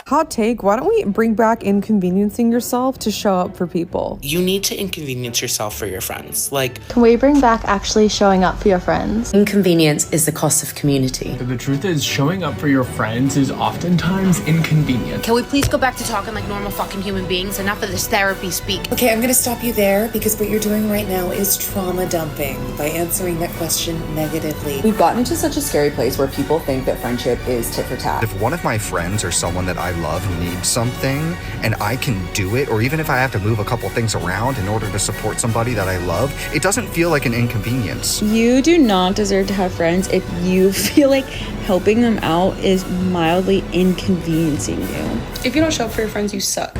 Hot take, why don't we bring back inconveniencing yourself to show up for people? You need to inconvenience yourself for your friends. Like, can we bring back actually showing up for your friends? Inconvenience is the cost of community. But the truth is, showing up for your friends is oftentimes inconvenient. Can we please go back to talking like normal fucking human beings? Enough of this therapy speak. Okay, I'm gonna stop you there because what you're doing right now is trauma dumping by answering that question negatively. We've gotten to such a scary place where people think that friendship is tit for tat. If one of my friends or someone that I love needs something and I can do it, or even if I have to move a couple things around in order to support somebody that I love, it doesn't feel like an inconvenience. You do not deserve to have friends if you feel like helping them out is mildly inconveniencing you. If you don't show up for your friends, you suck.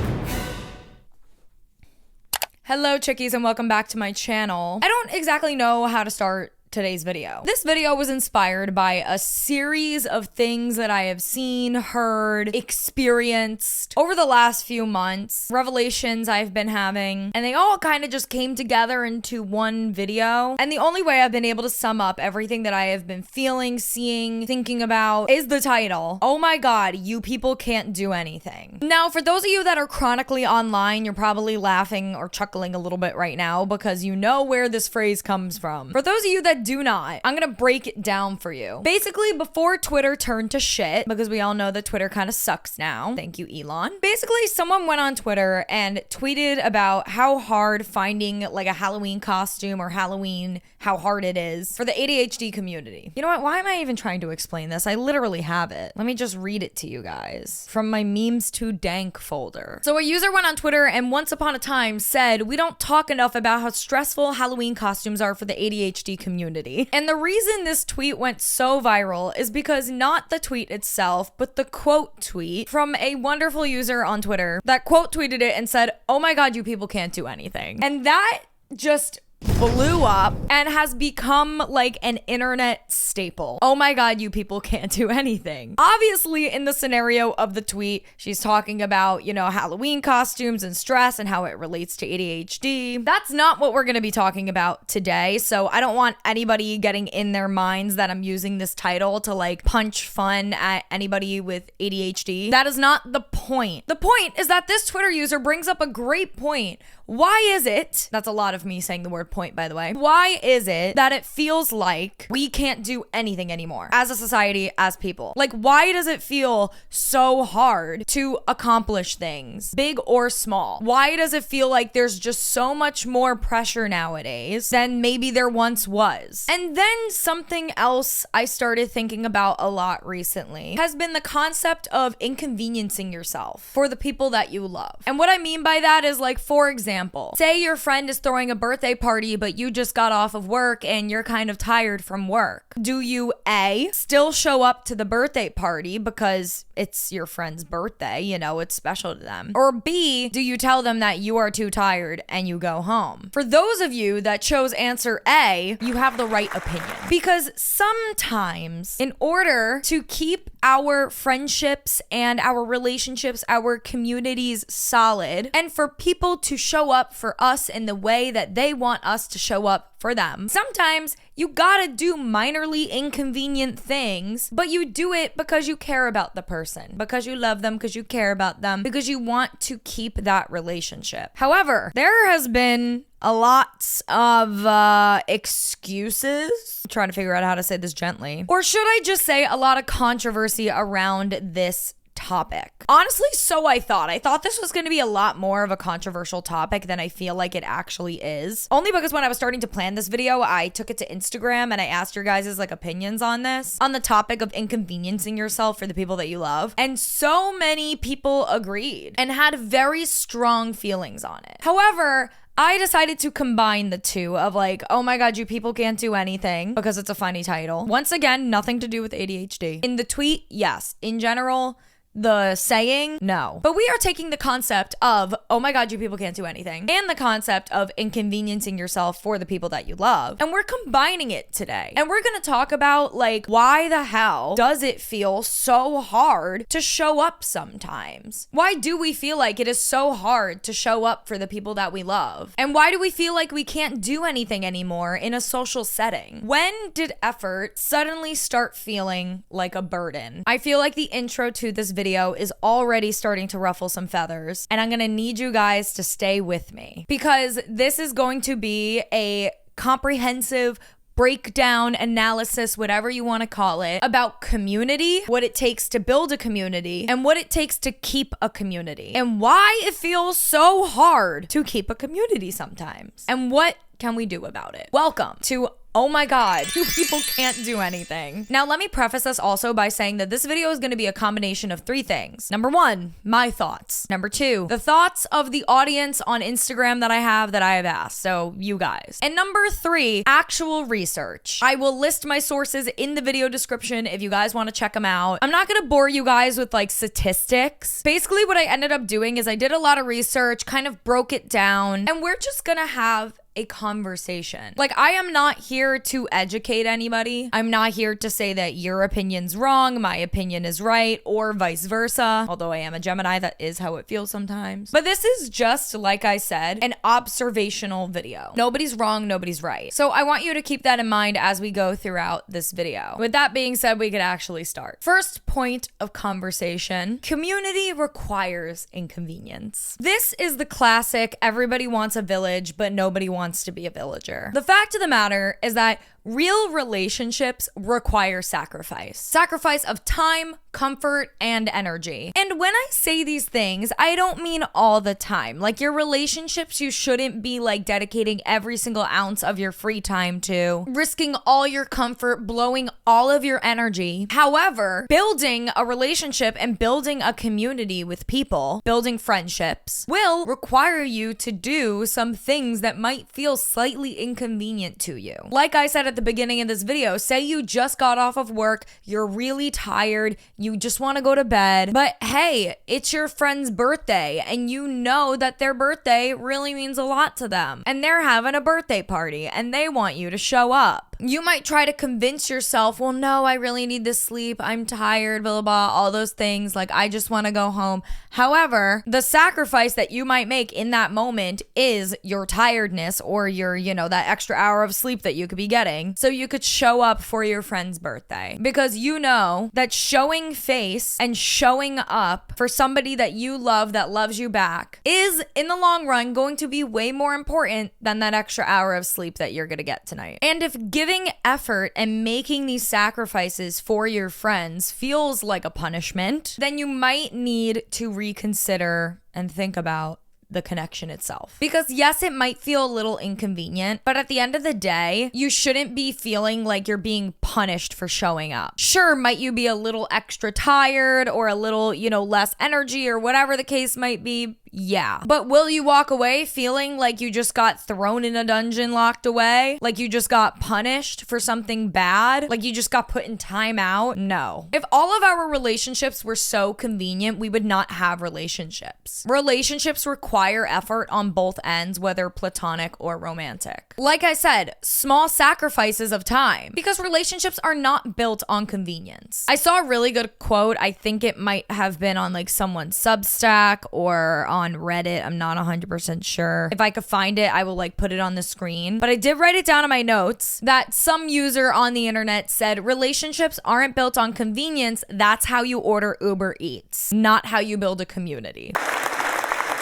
Hello chickies and welcome back to my channel. I don't exactly know how to start today's video. This video was inspired by a series of things that I have seen, heard, experienced over the last few months, revelations I've been having, and they all kind of just came together into one video. And the only way I've been able to sum up everything that I have been feeling, seeing, thinking about is the title. Oh my God, you people can't do anything. Now, for those of you that are chronically online, you're probably laughing or chuckling a little bit right now because you know where this phrase comes from. For those of you that do not, I'm gonna break it down for you. Basically, before Twitter turned to shit, because we all know that Twitter kind of sucks now. Thank you, Elon. Basically, someone went on Twitter and tweeted about how hard finding like a Halloween costume or Halloween, how hard it is for the ADHD community. You know what? Why am I even trying to explain this? I literally have it. Let me just read it to you guys from my memes to dank folder. So a user went on Twitter and once upon a time said, "We don't talk enough about how stressful Halloween costumes are for the ADHD community." And the reason this tweet went so viral is because not the tweet itself, but the quote tweet from a wonderful user on Twitter that quote tweeted it and said, "Oh my God, you people can't do anything." And that just blew up and has become like an internet staple. Oh my God, you people can't do anything. Obviously, in the scenario of the tweet, she's talking about, you know, Halloween costumes and stress and how it relates to ADHD. That's not what we're going to be talking about today. So I don't want anybody getting in their minds that I'm using this title to like punch fun at anybody with ADHD. That is not the point. The point is that this Twitter user brings up a great point. Why is it, that's a lot of me saying the word point, by the way. Why is it that it feels like we can't do anything anymore as a society, as people? Like, why does it feel so hard to accomplish things, big or small? Why does it feel like there's just so much more pressure nowadays than maybe there once was? And then something else I started thinking about a lot recently has been the concept of inconveniencing yourself for the people that you love. And what I mean by that is, like, for example, say your friend is throwing a birthday party, but you just got off of work and you're kind of tired from work. Do you A, still show up to the birthday party because it's your friend's birthday, you know, it's special to them? Or B, do you tell them that you are too tired and you go home? For those of you that chose answer A, you have the right opinion. Because sometimes in order to keep our friendships and our relationships, our communities solid, and for people to show up for us in the way that they want us to show up for them, sometimes you gotta do minorly inconvenient things, but you do it because you care about the person, because you love them, because you care about them, because you want to keep that relationship. However, there has been a lot of excuses. I'm trying to figure out how to say this gently. Or should I just say a lot of controversy around this topic. Honestly, so I thought this was going to be a lot more of a controversial topic than I feel like it actually is. Only because when I was starting to plan this video, I took it to Instagram and I asked your guys' like opinions on this, on the topic of inconveniencing yourself for the people that you love. And so many people agreed and had very strong feelings on it. However, I decided to combine the two of like, oh my God, you people can't do anything, because it's a funny title. Once again, nothing to do with ADHD. In the tweet, yes. In general, the saying, no. But we are taking the concept of, oh my God, you people can't do anything, and the concept of inconveniencing yourself for the people that you love, and we're combining it today. And we're gonna talk about, like, why the hell does it feel so hard to show up sometimes? Why do we feel like it is so hard to show up for the people that we love? And why do we feel like we can't do anything anymore in a social setting? When did effort suddenly start feeling like a burden? I feel like the intro to this video video is already starting to ruffle some feathers, and I'm gonna need you guys to stay with me because this is going to be a comprehensive breakdown, analysis, whatever you want to call it, about community, what it takes to build a community, and what it takes to keep a community, and why it feels so hard to keep a community sometimes, and what can we do about it. Welcome to Oh my God, you people can't do anything. Now, let me preface this also by saying that this video is going to be a combination of 3 things. Number 1, my thoughts. Number 2, the thoughts of the audience on Instagram that I have asked. So you guys. And number 3, actual research. I will list my sources in the video description if you guys want to check them out. I'm not going to bore you guys with like statistics. Basically, what I ended up doing is I did a lot of research, kind of broke it down, and we're just going to have a conversation. Like, I am not here to educate anybody. I'm not here to say that your opinion's wrong, my opinion is right, or vice versa. Although I am a Gemini, that is how it feels sometimes. But this is just, like I said, an observational video. Nobody's wrong, nobody's right. So I want you to keep that in mind as we go throughout this video. With that being said, we could actually start. First point of conversation: community requires inconvenience. This is the classic, everybody wants a village, but nobody wants to be a villager. The fact of the matter is that real relationships require sacrifice. Sacrifice of time, comfort, and energy. And when I say these things, I don't mean all the time. Like, your relationships, you shouldn't be like dedicating every single ounce of your free time to, risking all your comfort, blowing all of your energy. However, building a relationship and building a community with people, building friendships, will require you to do some things that might feel slightly inconvenient to you. Like I said at the beginning of this video, say you just got off of work, you're really tired, you just want to go to bed, but hey, it's your friend's birthday and you know that their birthday really means a lot to them and they're having a birthday party and they want you to show up. You might try to convince yourself, well, no, I really need this sleep, I'm tired, blah, blah, blah, all those things, like I just want to go home. However, the sacrifice that you might make in that moment is your tiredness or your, that extra hour of sleep that you could be getting, so you could show up for your friend's birthday. Because you know that showing face and showing up for somebody that you love, that loves you back, is in the long run going to be way more important than that extra hour of sleep that you're going to get tonight. And if giving effort and making these sacrifices for your friends feels like a punishment, then you might need to reconsider and think about the connection itself. Because yes, it might feel a little inconvenient, but at the end of the day, you shouldn't be feeling like you're being punished for showing up. Sure, might you be a little extra tired or a little, less energy or whatever the case might be? Yeah. But will you walk away feeling like you just got thrown in a dungeon, locked away? Like you just got punished for something bad? Like you just got put in timeout? No. If all of our relationships were so convenient, we would not have relationships. Relationships require effort on both ends, whether platonic or romantic. Like I said, small sacrifices of time, because relationships are not built on convenience. I saw a really good quote. I think it might have been on like someone's Substack or on Reddit. I'm not 100% sure. If I could find it, I will like put it on the screen. But I did write it down in my notes that some user on the internet said, relationships aren't built on convenience. That's how you order Uber Eats, not how you build a community.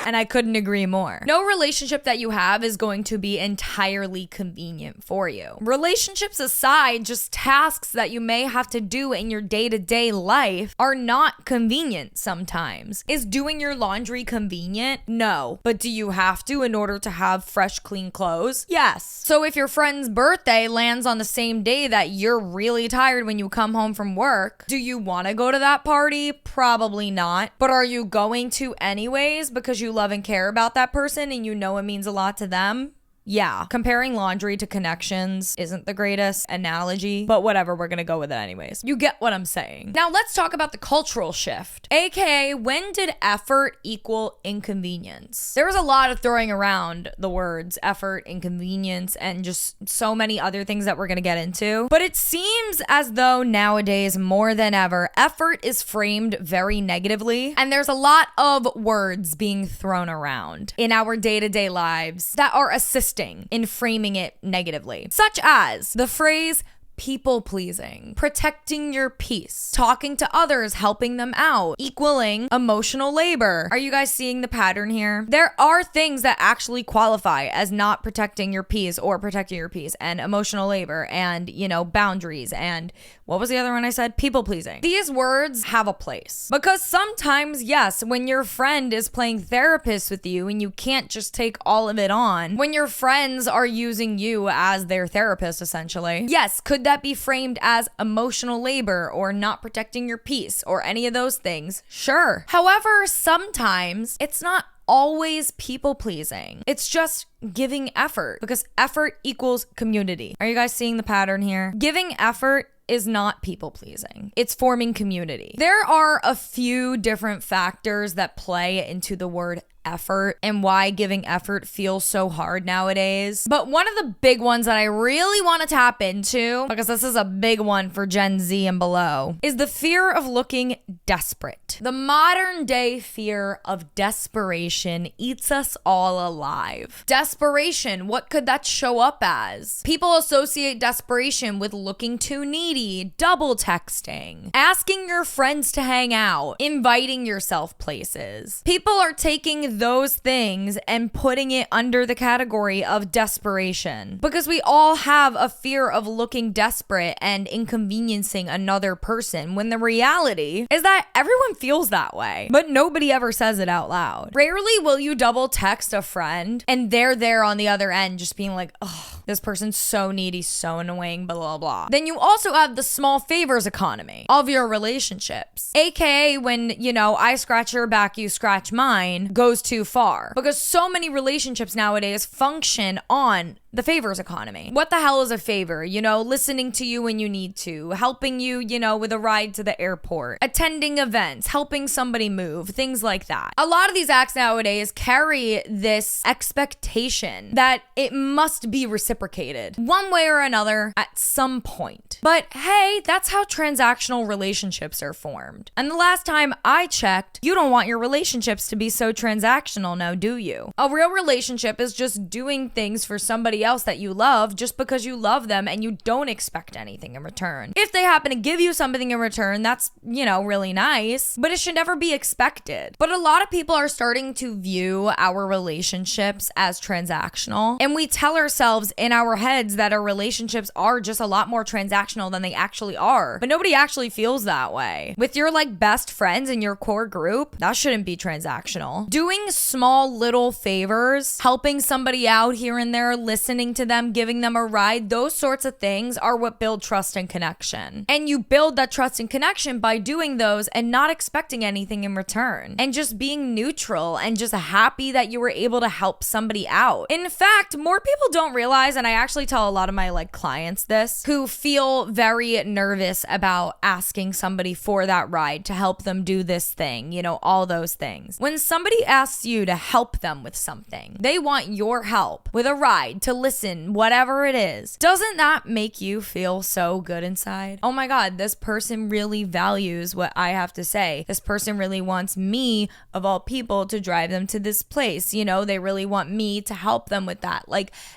And I couldn't agree more. No relationship that you have is going to be entirely convenient for you. Relationships aside, just tasks that you may have to do in your day-to-day life are not convenient sometimes. Is doing your laundry convenient? No. But do you have to in order to have fresh, clean clothes? Yes. So if your friend's birthday lands on the same day that you're really tired when you come home from work, do you want to go to that party? Probably not. But are you going to anyways because you love and care about that person and you know it means a lot to them? Yeah, comparing laundry to connections isn't the greatest analogy, but whatever, we're gonna go with it anyways. You get what I'm saying. Now let's talk about the cultural shift, aka when did effort equal inconvenience? There was a lot of throwing around the words effort, inconvenience, and just so many other things that we're gonna get into, but it seems as though nowadays more than ever, effort is framed very negatively, and there's a lot of words being thrown around in our day-to-day lives that are assisting in framing it negatively, such as the phrase people pleasing, protecting your peace, talking to others, helping them out, equaling emotional labor. Are you guys seeing the pattern here? There are things that actually qualify as not protecting your peace or protecting your peace, and emotional labor and, boundaries, and what was the other one I said? People pleasing. These words have a place because sometimes, yes, when your friend is playing therapist with you and you can't just take all of it on, when your friends are using you as their therapist, essentially, yes, could that be framed as emotional labor or not protecting your peace or any of those things? Sure. However, sometimes it's not always people pleasing. It's just giving effort because effort equals community. Are you guys seeing the pattern here? Giving effort is not people pleasing. It's forming community. There are a few different factors that play into the word effort and why giving effort feels so hard nowadays. But one of the big ones that I really want to tap into, because this is a big one for Gen Z and below, is the fear of looking desperate. The modern day fear of desperation eats us all alive. Desperation, what could that show up as? People associate desperation with looking too needy, double texting, asking your friends to hang out, inviting yourself places. People are taking those things and putting it under the category of desperation because we all have a fear of looking desperate and inconveniencing another person, when the reality is that everyone feels that way, but nobody ever says it out loud. Rarely will you double text a friend and they're there on the other end just being like, oh, this person's so needy, so annoying, blah, blah, blah. Then you also have the small favors economy of your relationships, aka when, I scratch your back, you scratch mine, goes too far, because so many relationships nowadays function on the favors economy. What the hell is a favor? Listening to you when you need to, helping you, with a ride to the airport, attending events, helping somebody move, things like that. A lot of these acts nowadays carry this expectation that it must be reciprocated one way or another at some point. But hey, that's how transactional relationships are formed. And the last time I checked, you don't want your relationships to be so transactional now, do you? A real relationship is just doing things for somebody else that you love just because you love them and you don't expect anything in return. If they happen to give you something in return, that's, really nice, but it should never be expected. But a lot of people are starting to view our relationships as transactional, and we tell ourselves in our heads that our relationships are just a lot more transactional than they actually are. But nobody actually feels that way. With your best friends in your core group, that shouldn't be transactional. Doing small little favors, helping somebody out here and there, listening to them, giving them a ride, those sorts of things are what build trust and connection. And you build that trust and connection by doing those and not expecting anything in return, and just being neutral and just happy that you were able to help somebody out. In fact, more people don't realize, and I actually tell a lot of my clients this, who feel very nervous about asking somebody for that ride to help them do this thing, all those things. When somebody asks you to help them with something, they want your help with a ride, to listen, whatever it is. Doesn't that make you feel so good inside? Oh my God, this person really values what I have to say. This person really wants me, of all people, to drive them to this place. They really want me to help them with that.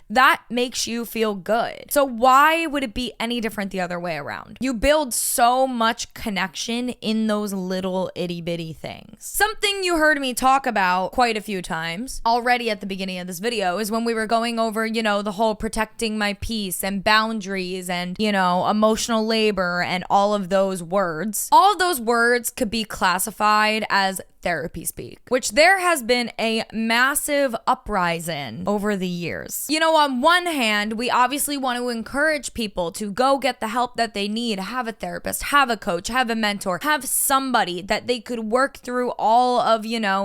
That makes you feel good. So why would it be any different the other way around? You build so much connection in those little itty bitty things. Something you heard me talk about quite a few times already at the beginning of this video is when we were going over, the whole protecting my peace and boundaries and, emotional labor and all of those words. All of those words could be classified as therapy speak, which there has been a massive uprising over the years. On one hand, we obviously want to encourage people to go get the help that they need, have a therapist, have a coach, have a mentor, have somebody that they could work through all of,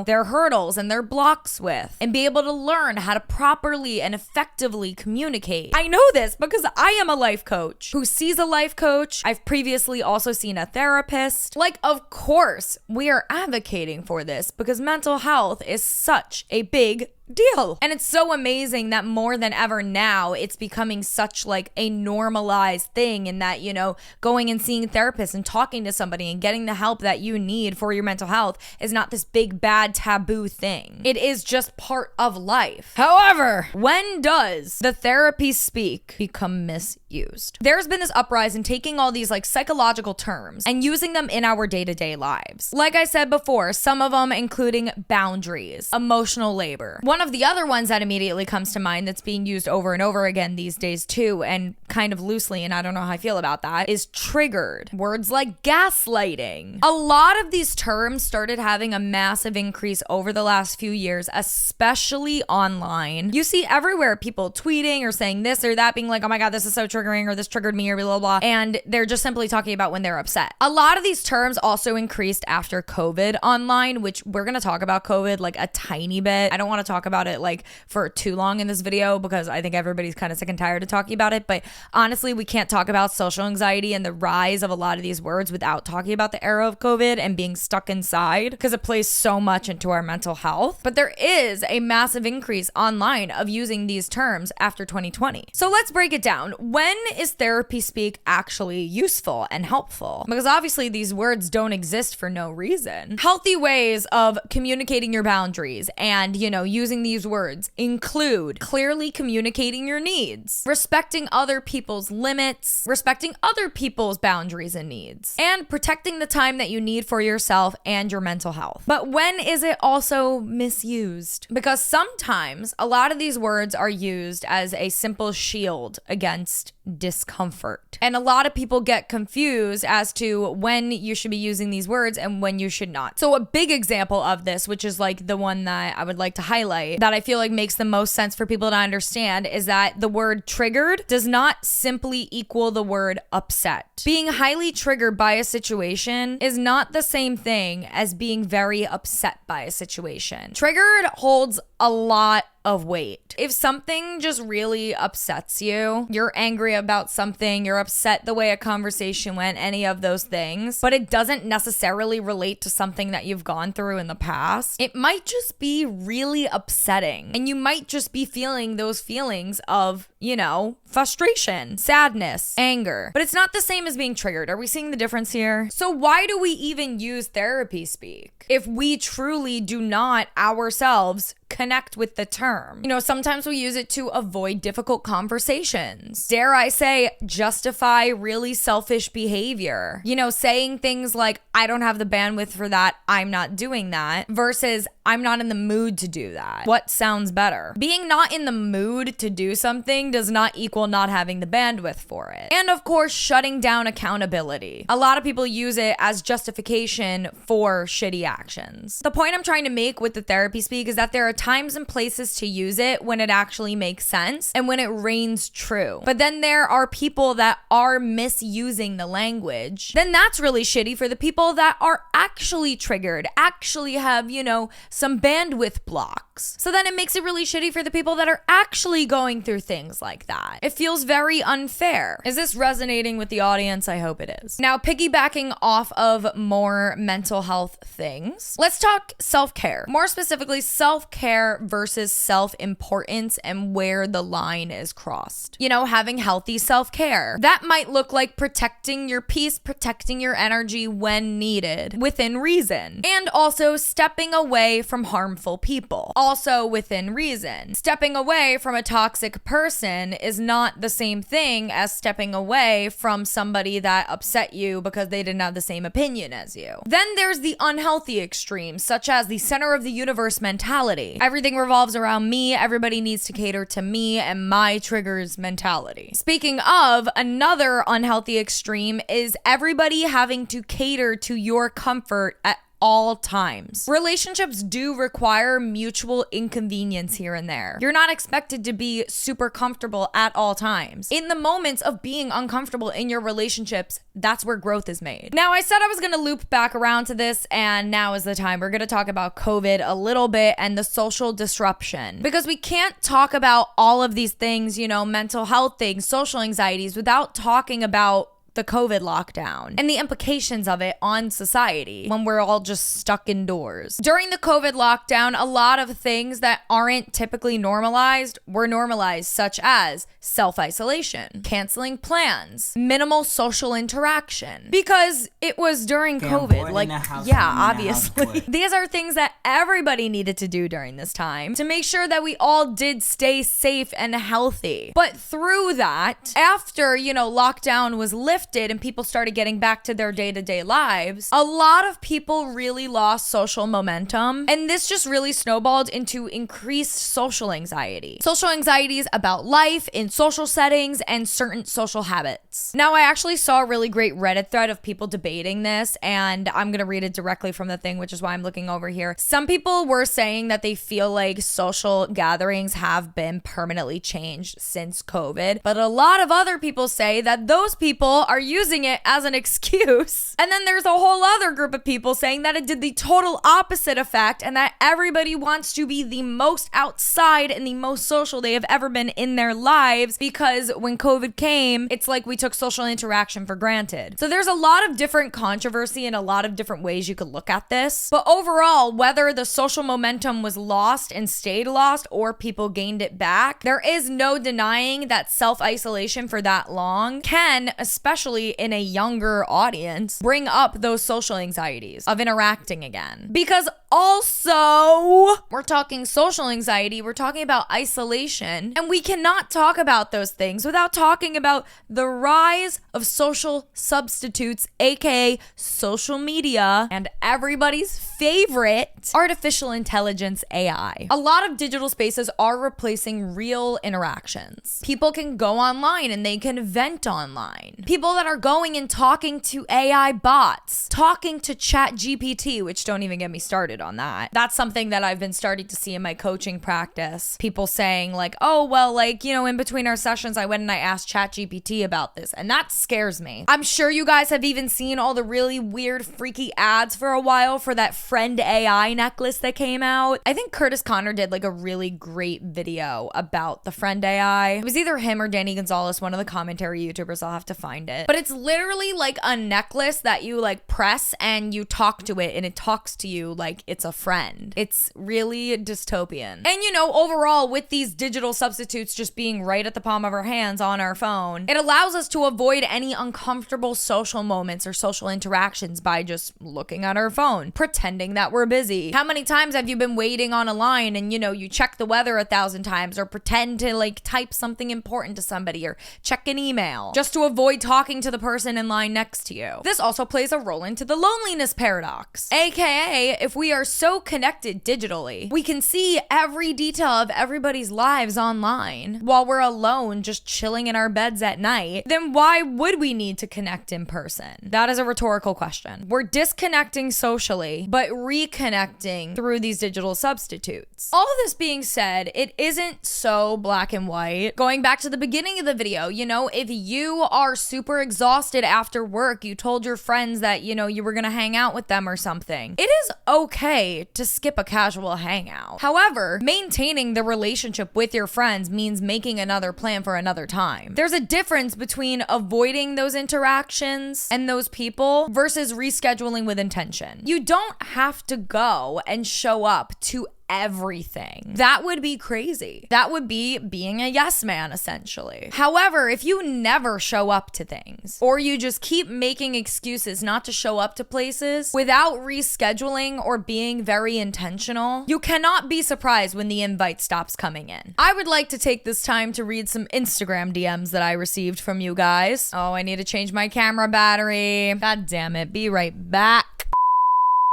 their hurdles and their blocks with, and be able to learn how to properly and effectively communicate. I know this because I am a life coach who sees a life coach. I've previously also seen a therapist. Of course, we are advocating for this because mental health is such a big deal. And it's so amazing that more than ever now, it's becoming such like a normalized thing, in that, you know, going and seeing therapists and talking to somebody and getting the help that you need for your mental health is not this big bad taboo thing. It is just part of life. However, when does the therapy speak become misused? There's been this uprising in taking all these like psychological terms and using them in our day-to-day lives. Like I said before, some of them including boundaries, emotional labor. One of the other ones that immediately comes to mind that's being used over and over again these days too, and kind of loosely, and I don't know how I feel about that, is triggered. Words like gaslighting. A lot of these terms started having a massive increase over the last few years, especially online. You see everywhere people tweeting or saying this or that, being like, oh my God, this is so triggering, or this triggered me, or blah, blah, blah. And they're just simply talking about when they're upset. A lot of these terms also increased after COVID online, which we're going to talk about COVID like a tiny bit. I don't want to talk about it like for too long in this video because I think everybody's kind of sick and tired of talking about it. But honestly, we can't talk about social anxiety and the rise of a lot of these words without talking about the era of COVID and being stuck inside, because it plays so much into our mental health. But there is a massive increase online of using these terms after 2020. So let's break it down. When is therapy speak actually useful and helpful? Because obviously these words don't exist for no reason. Healthy ways of communicating your boundaries and, you know, using these words include clearly communicating your needs, respecting other people's limits, respecting other people's boundaries and needs, and protecting the time that you need for yourself and your mental health. But when is it also misused? Because sometimes a lot of these words are used as a simple shield against discomfort. And a lot of people get confused as to when you should be using these words and when you should not. So a big example of this, which is like the one that I would like to highlight, that I feel like makes the most sense for people to understand, is that the word triggered does not simply equal the word upset. Being highly triggered by a situation is not the same thing as being very upset by a situation. Triggered holds a lot of weight. If something just really upsets you, you're angry about something, you're upset the way a conversation went, any of those things, but it doesn't necessarily relate to something that you've gone through in the past, it might just be really upsetting. And you might just be feeling those feelings of, you know, frustration, sadness, anger. But it's not the same as being triggered. Are we seeing the difference here? So why do we even use therapy speak if we truly do not ourselves connect with the term? You know, sometimes we use it to avoid difficult conversations. Dare I say, justify really selfish behavior. You know, saying things like, I don't have the bandwidth for that, I'm not doing that, versus I'm not in the mood to do that. What sounds better? Being not in the mood to do something does not equal not having the bandwidth for it. And of course, shutting down accountability. A lot of people use it as justification for shitty actions. The point I'm trying to make with the therapy speak is that there are times and places to use it when it actually makes sense and when it reigns true. But then there are people that are misusing the language. Then that's really shitty for the people that are actually triggered, actually have, you know, some bandwidth blocks. So then it makes it really shitty for the people that are actually going through things like that. It feels very unfair. Is this resonating with the audience? I hope it is. Now, piggybacking off of more mental health things, let's talk self-care. More specifically, self-care versus self-importance and where the line is crossed. You know, having healthy self-care. That might look like protecting your peace, protecting your energy when needed, within reason. And also stepping away from harmful people, also within reason. Stepping away from a toxic person is not the same thing as stepping away from somebody that upset you because they didn't have the same opinion as you. Then there's the unhealthy extremes, such as the center of the universe mentality. Everything revolves around me, everybody needs to cater to me and my triggers mentality. Speaking of, another unhealthy extreme is everybody having to cater to your comfort at all times. Relationships do require mutual inconvenience here and there. You're not expected to be super comfortable at all times. In the moments of being uncomfortable in your relationships, that's where growth is made. Now, I said I was gonna loop back around to this, and now is the time. We're gonna talk about COVID a little bit and the social disruption, because we can't talk about all of these things, you know, mental health things, social anxieties, without talking about the COVID lockdown and the implications of it on society when we're all just stuck indoors. During the COVID lockdown, a lot of things that aren't typically normalized were normalized, such as self-isolation, canceling plans, minimal social interaction, because it was during COVID. Like, yeah, obviously. These are things that everybody needed to do during this time to make sure that we all did stay safe and healthy. But through that, after, lockdown was lifted and people started getting back to their day-to-day lives, a lot of people really lost social momentum, and this just really snowballed into increased social anxiety. Social anxieties about life in social settings and certain social habits. Now, I actually saw a really great Reddit thread of people debating this, and I'm gonna read it directly from the thing, which is why I'm looking over here. Some people were saying that they feel like social gatherings have been permanently changed since COVID, but a lot of other people say that those people are using it as an excuse. And then there's a whole other group of people saying that it did the total opposite effect and that everybody wants to be the most outside and the most social they have ever been in their lives, because when COVID came, it's like we took social interaction for granted. So there's a lot of different controversy and a lot of different ways you could look at this. But overall, whether the social momentum was lost and stayed lost or people gained it back, there is no denying that self-isolation for that long can, especially in a younger audience, bring up those social anxieties of interacting again. Because also, we're talking social anxiety, we're talking about isolation, and we cannot talk about those things without talking about the rise of social substitutes, aka social media, and everybody's favorite, artificial intelligence, AI. A lot of digital spaces are replacing real interactions. People can go online and they can vent online. People that are going and talking to AI bots, talking to ChatGPT, which don't even get me started on that. That's something that I've been starting to see in my coaching practice. People saying like, oh, well, like, in between our sessions, I went and I asked ChatGPT about this. And that scares me. I'm sure you guys have even seen all the really weird, freaky ads for a while for that friend AI necklace that came out. I think Curtis Connor did like a really great video about the friend AI. It was either him or Danny Gonzalez, one of the commentary YouTubers. I'll have to find it. But it's literally like a necklace that you like press and you talk to it and it talks to you like it's a friend. It's really dystopian. And overall, with these digital substitutes just being right at the palm of our hands on our phone, it allows us to avoid any uncomfortable social moments or social interactions by just looking at our phone, pretending that we're busy. How many times have you been waiting on a line and you check the weather 1,000 times or pretend to like type something important to somebody or check an email just to avoid talking to the person in line next to you? This also plays a role into the loneliness paradox, aka if we are so connected digitally, we can see every detail of everybody's lives online while we're alone just chilling in our beds at night, then why would we need to connect in person? That is a rhetorical question. We're disconnecting socially, but reconnecting through these digital substitutes. All of this being said, it isn't so black and white. Going back to the beginning of the video, if you are super exhausted after work, you told your friends that, you were gonna hang out with them or something, it is okay to skip a casual hangout. However, maintaining the relationship with your friends means making another plan for another time. There's a difference between avoiding those interactions and those people versus rescheduling with intention. You don't have to go and show up to everything. That would be crazy. That would be being a yes man, essentially. However, if you never show up to things, or you just keep making excuses not to show up to places without rescheduling or being very intentional, you cannot be surprised when the invite stops coming in. I would like to take this time to read some Instagram DMs that I received from you guys. Oh, I need to change my camera battery. God damn it. Be right back.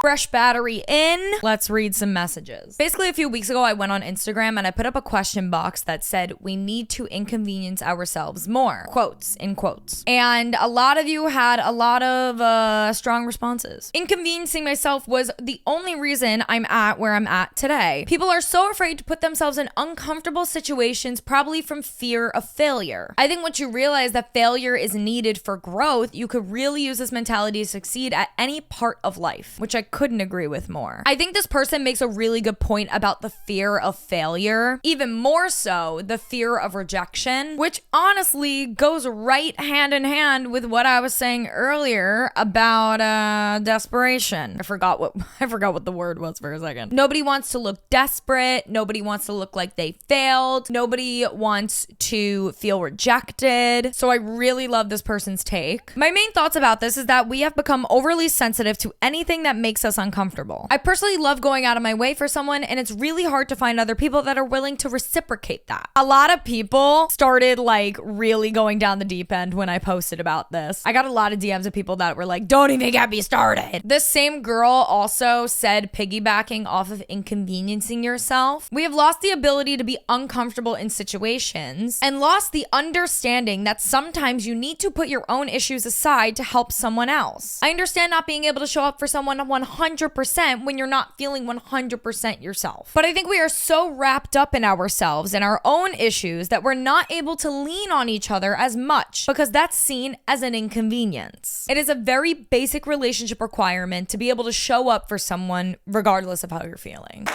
Fresh battery in. Let's read some messages. Basically, a few weeks ago, I went on Instagram and I put up a question box that said, we need to inconvenience ourselves more. Quotes, in quotes. And a lot of you had a lot of strong responses. Inconveniencing myself was the only reason I'm at where I'm at today. People are so afraid to put themselves in uncomfortable situations, probably from fear of failure. I think once you realize that failure is needed for growth, you could really use this mentality to succeed at any part of life, which I couldn't agree with more. I think this person makes a really good point about the fear of failure, even more so the fear of rejection, which honestly goes right hand in hand with what I was saying earlier about desperation. I forgot what the word was for a second. Nobody wants to look desperate. Nobody wants to look like they failed. Nobody wants to feel rejected. So I really love this person's take. My main thoughts about this is that we have become overly sensitive to anything that makes us uncomfortable. I personally love going out of my way for someone, and it's really hard to find other people that are willing to reciprocate that. A lot of people started like really going down the deep end when I posted about this. I got a lot of DMs of people that were like, don't even get me started. This same girl also said, piggybacking off of inconveniencing yourself, we have lost the ability to be uncomfortable in situations and lost the understanding that sometimes you need to put your own issues aside to help someone else. I understand not being able to show up for someone 100% when you're not feeling 100% yourself. But I think we are so wrapped up in ourselves and our own issues that we're not able to lean on each other as much because that's seen as an inconvenience. It is a very basic relationship requirement to be able to show up for someone regardless of how you're feeling.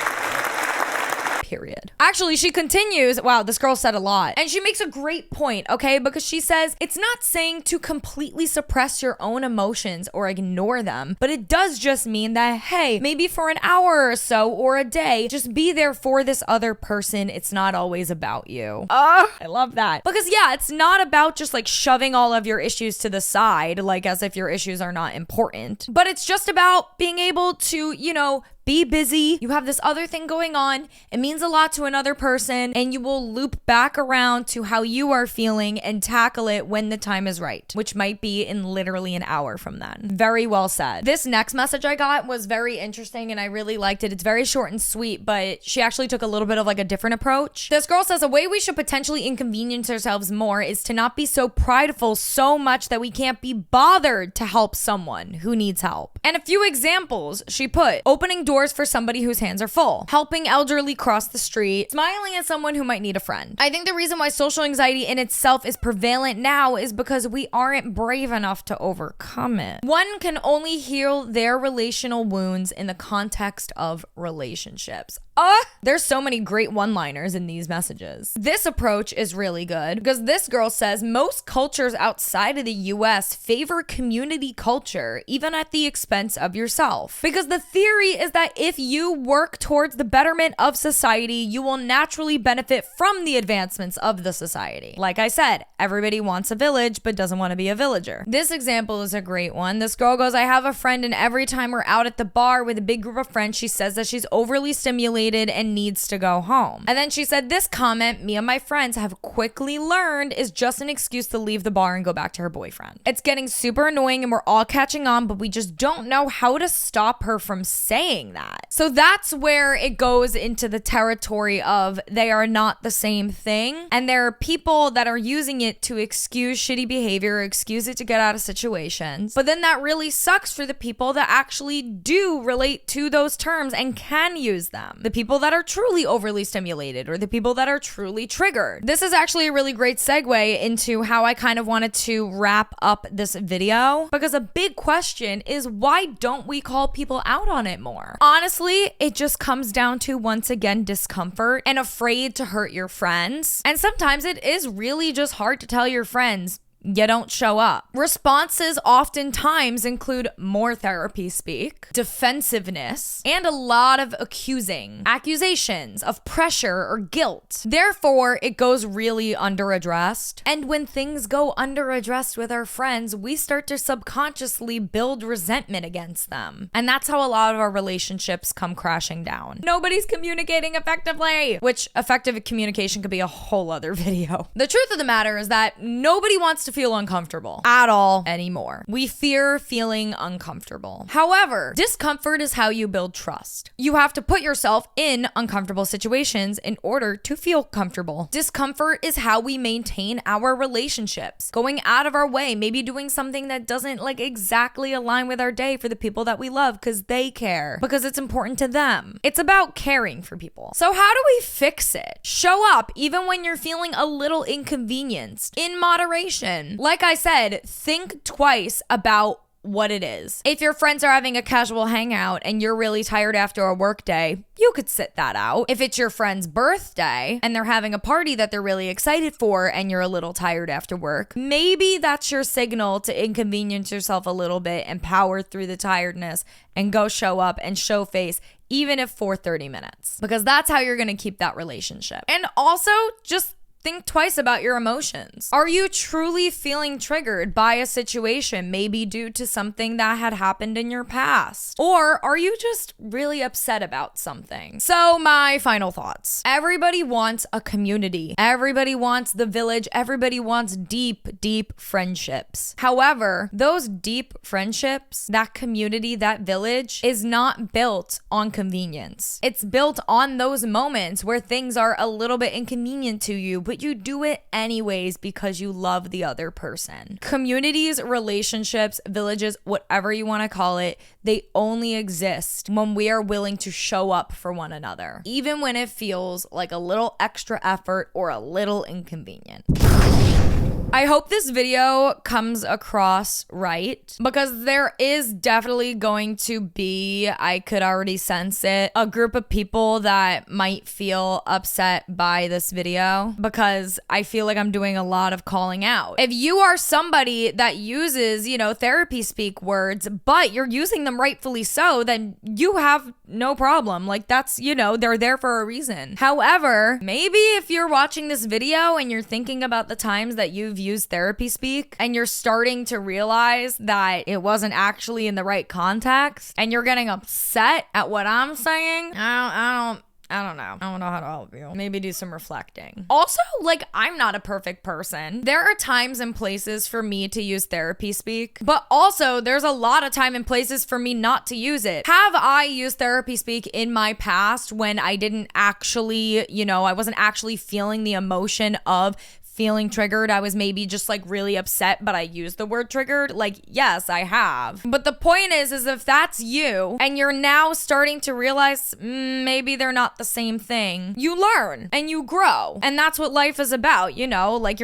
Period. Actually, she continues, wow, this girl said a lot. And she makes a great point, okay? Because she says, it's not saying to completely suppress your own emotions or ignore them, but it does just mean that, hey, maybe for an hour or so or a day, just be there for this other person. It's not always about you. I love that. Because yeah, it's not about just like shoving all of your issues to the side, like as if your issues are not important, but it's just about being able to, you know, be busy. You have this other thing going on. It means a lot to another person, and you will loop back around to how you are feeling and tackle it when the time is right, which might be in literally an hour from then. Very well said. This next message I got was very interesting and I really liked it. It's very short and sweet, but she actually took a little bit of like a different approach. This girl says a way we should potentially inconvenience ourselves more is to not be so prideful so much that we can't be bothered to help someone who needs help. And a few examples she put: opening doors for somebody whose hands are full, helping elderly cross the street, smiling at someone who might need a friend. I think the reason why social anxiety in itself is prevalent now is because we aren't brave enough to overcome it. One can only heal their relational wounds in the context of relationships. There's so many great one-liners in these messages. This approach is really good because this girl says most cultures outside of the US favor community culture, even at the expense of yourself. Because the theory is that if you work towards the betterment of society, you will naturally benefit from the advancements of the society. Like I said, everybody wants a village but doesn't want to be a villager. This example is a great one. This girl goes, I have a friend and every time we're out at the bar with a big group of friends, she says that she's overly stimulated and needs to go home. And then she said, this comment, me and my friends have quickly learned, is just an excuse to leave the bar and go back to her boyfriend. It's getting super annoying and we're all catching on, but we just don't know how to stop her from saying that. So that's where it goes into the territory of they are not the same thing. And there are people that are using it to excuse shitty behavior, excuse it to get out of situations. But then that really sucks for the people that actually do relate to those terms and can use them. The people that are truly overly stimulated or the people that are truly triggered. This is actually a really great segue into how I kind of wanted to wrap up this video, because a big question is, why don't we call people out on it more? Honestly, it just comes down to, once again, discomfort and afraid to hurt your friends. And sometimes it is really just hard to tell your friends, you don't show up. Responses oftentimes include more therapy speak, defensiveness, and a lot of accusations of pressure or guilt. Therefore, it goes really underaddressed. And when things go underaddressed with our friends, we start to subconsciously build resentment against them. And that's how a lot of our relationships come crashing down. Nobody's communicating effectively, which effective communication could be a whole other video. The truth of the matter is that nobody wants to feel uncomfortable at all anymore. We fear feeling uncomfortable. However, discomfort is how you build trust. You have to put yourself in uncomfortable situations in order to feel comfortable. Discomfort is how we maintain our relationships. Going out of our way, maybe doing something that doesn't like exactly align with our day for the people that we love because they care, because it's important to them. It's about caring for people. So how do we fix it? Show up even when you're feeling a little inconvenienced, in moderation. Like I said, think twice about what it is. If your friends are having a casual hangout and you're really tired after a work day, you could sit that out. If it's your friend's birthday and they're having a party that they're really excited for and you're a little tired after work, maybe that's your signal to inconvenience yourself a little bit and power through the tiredness and go show up and show face, even if for 30 minutes, because that's how you're going to keep that relationship. And also, just think twice about your emotions. Are you truly feeling triggered by a situation, maybe due to something that had happened in your past? Or are you just really upset about something? So my final thoughts. Everybody wants a community. Everybody wants the village. Everybody wants deep, deep friendships. However, those deep friendships, that community, that village is not built on convenience. It's built on those moments where things are a little bit inconvenient to you, but you do it anyways because you love the other person. Communities, relationships, villages, whatever you want to call it, they only exist when we are willing to show up for one another, even when it feels like a little extra effort or a little inconvenient. I hope this video comes across right, because there is definitely going to be, I could already sense it, a group of people that might feel upset by this video because I feel like I'm doing a lot of calling out. If you are somebody that uses, therapy speak words, but you're using them rightfully so, then you have no problem. Like, that's, they're there for a reason. However, maybe if you're watching this video and you're thinking about the times that you've used therapy speak and you're starting to realize that it wasn't actually in the right context and you're getting upset at what I'm saying, I don't know. I don't know how to help you. Maybe do some reflecting. Also, I'm not a perfect person. There are times and places for me to use therapy speak, but also there's a lot of time and places for me not to use it. Have I used therapy speak in my past when I didn't actually, I wasn't actually feeling the emotion of feeling triggered? I was maybe just really upset, but I used the word triggered. Yes, I have. But the point is if that's you and you're now starting to realize maybe they're not the same thing, you learn and you grow. And that's what life is about, you're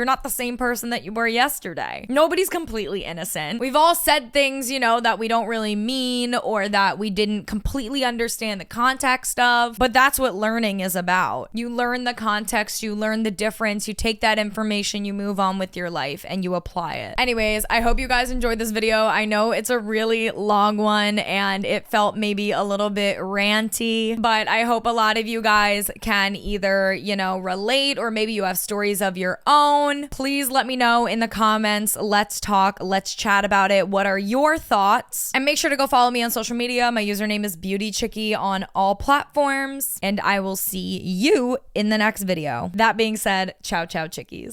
not the same person that you were yesterday. Nobody's completely innocent. We've all said things, that we don't really mean or that we didn't completely understand the context of, but that's what learning is about. You learn the context, you learn the difference, you take that information, you move on with your life and you apply it. Anyways, I hope you guys enjoyed this video. I know it's a really long one and it felt maybe a little bit ranty, but I hope a lot of you guys can either, relate, or maybe you have stories of your own. Please let me know in the comments. Let's talk. Let's chat about it. What are your thoughts? And make sure to go follow me on social media. My username is BeautyChickie on all platforms, and I will see you in the next video. That being said, ciao, ciao, chickies.